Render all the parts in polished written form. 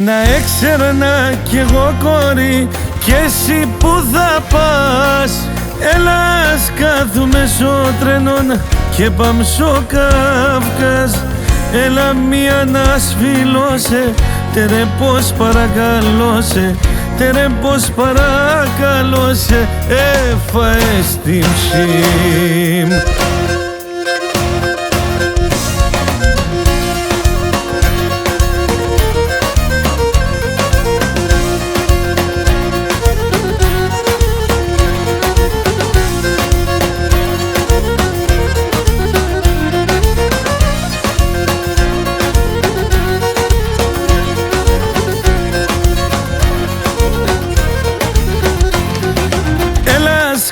Να έξερνα κι εγώ κόρη κι εσύ που θα πας. Έλα κάθουμε στο τρένον και πάμε στο Καύκας. Έλα μία να σφυλώσε, τερε πως παρακαλώσε, τερε πως παρακαλώσε, έφαες την ψήμ.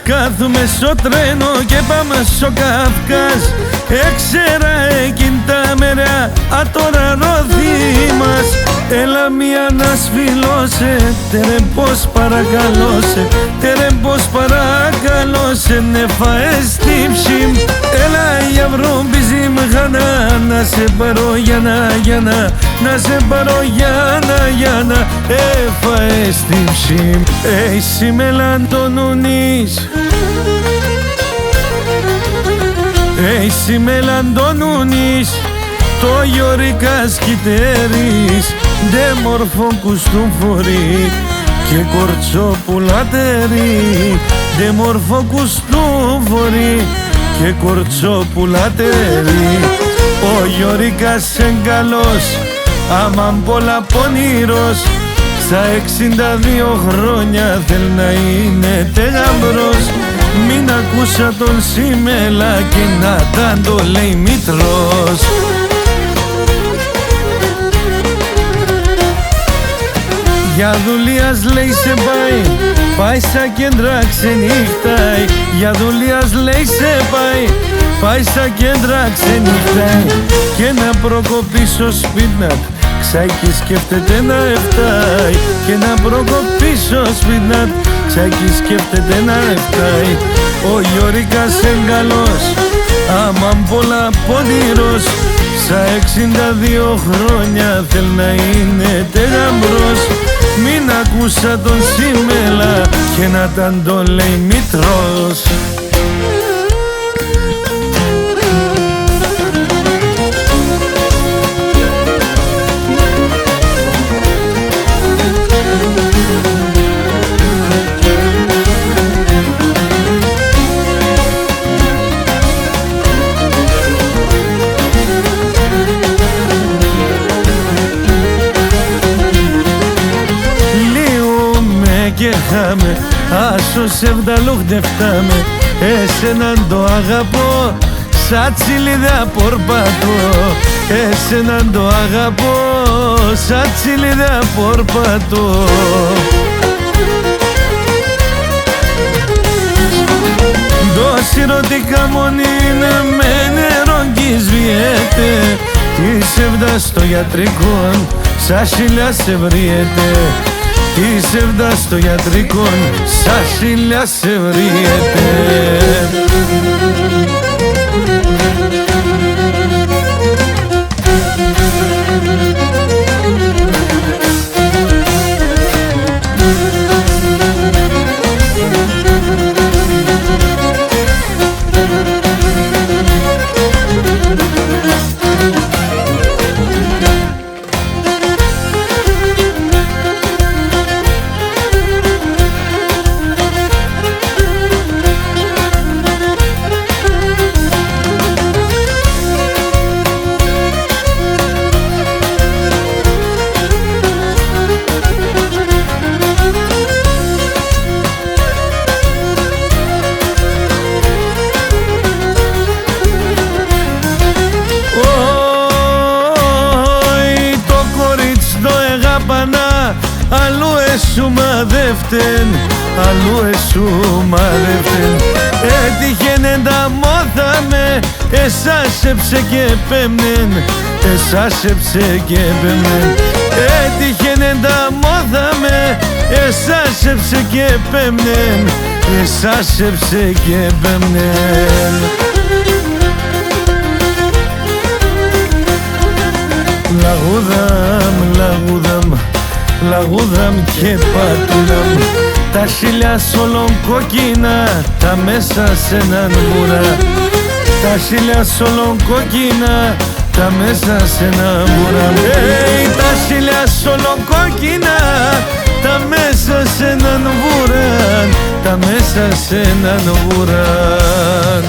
Κάθουμε στο τρένο και πάμε στο Καύκας. Έξερα εκείνη τα μέρα, α τώρα ροδί μας. Έλα μία να σφυλώσε, τερε πως παρακαλώσε, τερε πως παρακαλώσε, ναι φαες την ψήμ. Έλα για βρομπιζί μχανά, να σε πάρω για να σε πάρω για να, έφαες την ψήμ. Εσύ μελαντονούνης, εσύ μελαντονούνης, το γιορικάς κυτέρης, ντε μορφό κουστούμφορη και κορτσόπουλάτερη, ντε μορφό κουστούμφορη και κορτσόπουλάτερη. Ο γιορικάς εγκαλός, άμαν πολλά πονηρός, στα 62 χρόνια θέλει να είναι τεγαμπρός. Μην ακούσα τον Σιμέλα και να τα το λέει μήτρος. Για δουλειάς λέει σε πάει, πάει στα κέντρα ξενύχταει. Για δουλειάς λέει σε πάει, πάει στα κέντρα ξενύχταει. Και να προκοπεί στο σπίτνατ, ξάκι σκέφτεται να εφτάει. Και να προκοπεί στο σπίτνατ, ξάκι σκέφτεται να εφτάει. Ο Γιωρικάς εγκαλός, άμαν πολλά πονηρός, στα 62 χρόνια θέλει να είναι τεγαμπρός. Μην ακούσα τον Σιμέλα και να ταν το λέει μήτρος. Και χάμε, άσο σε βδαλούχτευτάμε, εσέναν το αγαπώ, σαν τσιλίδα πορπατώ. Εσέναν το αγαπώ, σαν τσιλίδα πορπατώ. Τόση ερωτικά μονή με νερό κι σβιέται, τη σεβδά στο γιατρικό, σαν σιλιά σε βριέται. Τη σεβδά στο γιατρικό, σαν σιλιά σε βριέται. Αλλού εσού μαδεύτεν, αλλού εσού μαδεύτεν. Έτυχεν τα μόθαμε, εσάσεψε και πέμνεν, εσάσεψε και πέμνεν. Έτυχεν τα μόθαμε, εσάσεψε και πέμνεν, εσάσεψε και πέμνεν. Λαγούδαμ, λαγούδαμ, τραγούδαμ και πατούναμ. Τα χείλια σ' όλων κόκκινα, τα μέσα σ' έναν μουρά. Τα χείλια σ' όλων κόκκινα, τα μέσα σ' έναν μουρά. Τα χείλια σ' όλων κόκκινα, τα μέσα σ' έναν βουράν, τα μέσα σ' έναν βουράν.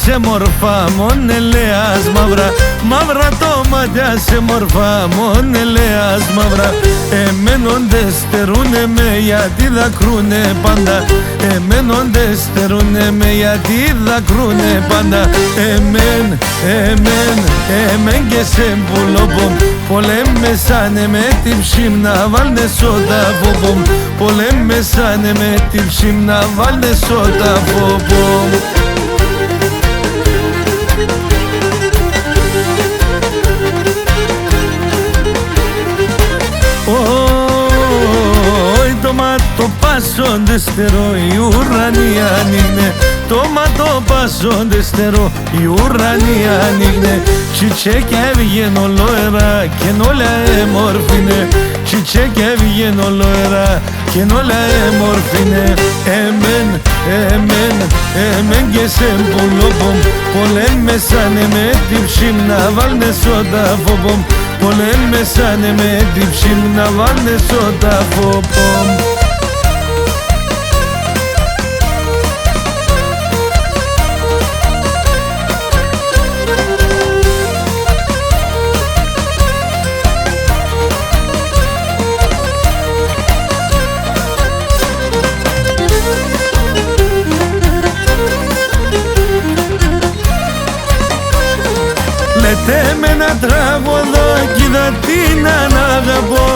Σε μορφά μον ελέας μαύρα, μαύρα το μάτια σε μορφά μον ελέας μαύρα. Εμένονται στερούνε με γιατί δακρούνε πάντα, εμένονται στερούνε με γιατί δακρούνε πάντα. Εμέν και σε πουλοπομ, πολέμεσανε με την ψήμνα βάλνε σώτα φοπομ, πολέμεσανε με την ψήμνα βάλνε σώτα φοπομ. Το πάσονται στερό, η ουρανία ανοίγνε. Το ματό πάσονται στερό, η ουρανία ανοίγνε. Τσιτσέκια έβγαινε ολόερα και όλα εμόρφινε. Τσιτσέκια έβγαινε ολόερα και όλα εμόρφινε. Εμέν και σε πουλοπομ, πολέμεσανε με την ψήμνα βάλνε σώτα φοπομ, πολέμεσανε με την ψήμνα βάλνε σώτα φοπομ. Λέτε με ένα τραγωδό κι είδα την αναγαπώ,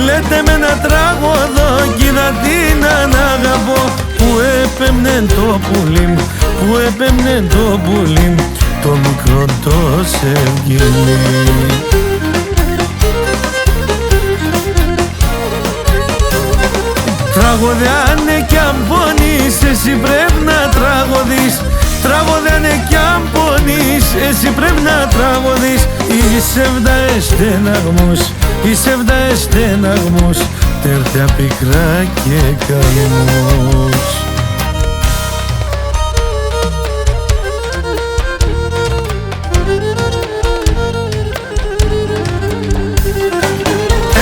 λέτε με ένα τραγωδό κι είδα την αναγαπώ. Που έπεμνε το πουλί, που έπεμνε το πουλί, το μικρό το σεργίλι. Τραγωδιάνε κι αν πονείς, εσύ πρέπει να τραγωδείς. Τραγωδιάνε κι αν πονείς, εσύ πρέπει να τραγωδείς. Είσαι βδαεστεναγμούς, είσαι βδαεστεναγμούς, τέρτια πικρά και καημούς.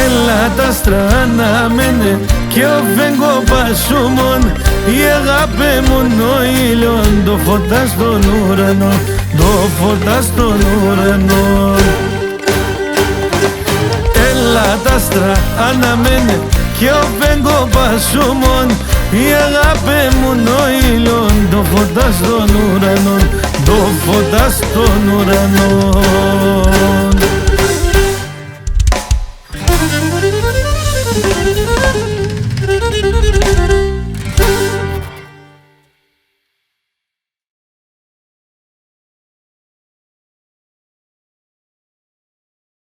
Έλα τα στραναμένε και ο φέγγω πασούμον, η αγάπη μου ο ήλιον, το φωτά στον ουρανό, το φωτά στον ουρανό. Έλα τα άστρα αναμένε και ο φέγγω πασούμον, η αγάπη μου ο ήλιον, το φωτά στον ουρανό, το φωτά στον ουρανό.